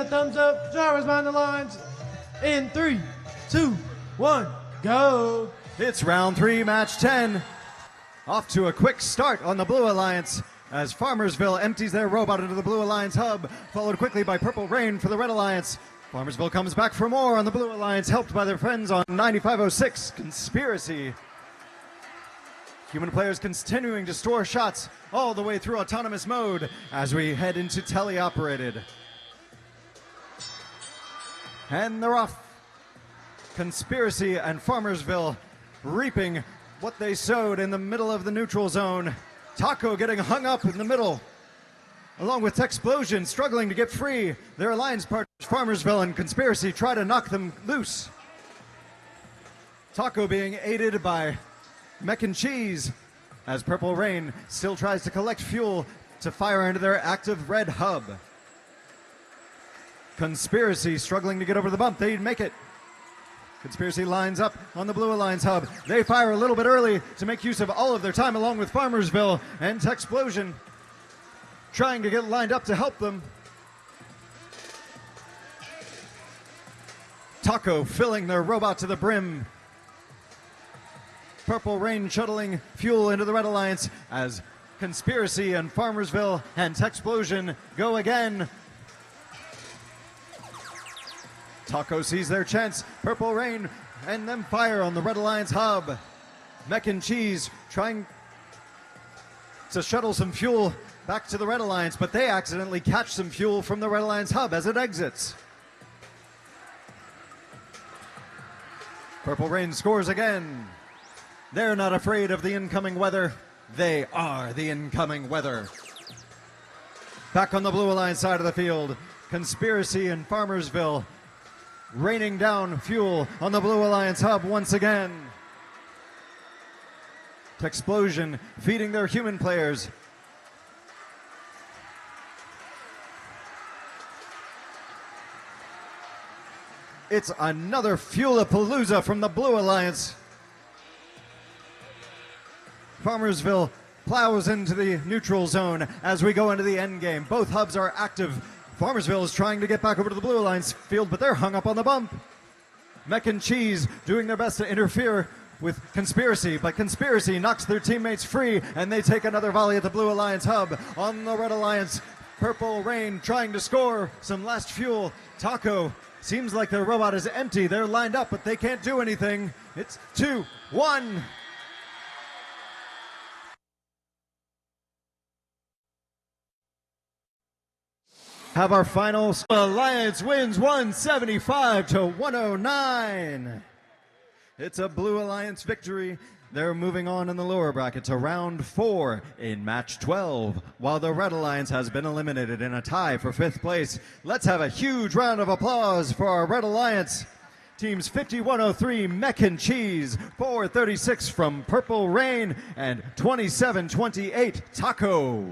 a thumbs up. Drivers behind the lines. In 3, 2, 1, go. It's round 3, match 10. Off to a quick start on the Blue Alliance as Farmersville empties their robot into the Blue Alliance hub, followed quickly by Purple Rain for the Red Alliance. Farmersville comes back for more on the Blue Alliance, helped by their friends on 9506 Conspiracy. Human players continuing to store shots all the way through autonomous mode as we head into teleoperated. And they're off. Conspiracy and Farmersville reaping what they sowed in the middle of the neutral zone. Taco getting hung up in the middle, along with Texplosion struggling to get free. Their alliance partners, Farmersville and Conspiracy, try to knock them loose. Taco being aided by Mech and Cheese as Purple Rain still tries to collect fuel to fire into their active red hub. Conspiracy struggling to get over the bump. They make it. Conspiracy lines up on the Blue Alliance hub. They fire a little bit early to make use of all of their time, along with Farmersville and Texplosion trying to get lined up to help them. Taco filling their robot to the brim. Purple Rain shuttling fuel into the Red Alliance as Conspiracy and Farmersville and Texplosion go again. Taco sees their chance. Purple Rain and then fire on the Red Alliance hub. Mech and Cheese trying to shuttle some fuel back to the Red Alliance, but they accidentally catch some fuel from the Red Alliance hub as it exits. Purple Rain scores again. They're not afraid of the incoming weather. They are the incoming weather. Back on the Blue Alliance side of the field, Conspiracy and Farmersville raining down fuel on the Blue Alliance hub once again. Texplosion feeding their human players. It's another Fuelapalooza from the Blue Alliance. Farmersville plows into the neutral zone as we go into the end game. Both hubs are active. Farmersville is trying to get back over to the Blue Alliance field, but they're hung up on the bump. Mech and Cheese doing their best to interfere with Conspiracy, but Conspiracy knocks their teammates free, and they take another volley at the Blue Alliance hub. On the Red Alliance, Purple Rain trying to score some last fuel. Taco seems like their robot is empty. They're lined up, but they can't do anything. It's 2-1. Have our final. Alliance wins 175-109. It's a Blue Alliance victory. They're moving on in the lower bracket to round 4 in match 12, while the Red Alliance has been eliminated in a tie for 5th place. Let's have a huge round of applause for our Red Alliance. Teams 5103 Mech and Cheese, 436 from Purple Rain, and 2728 Taco.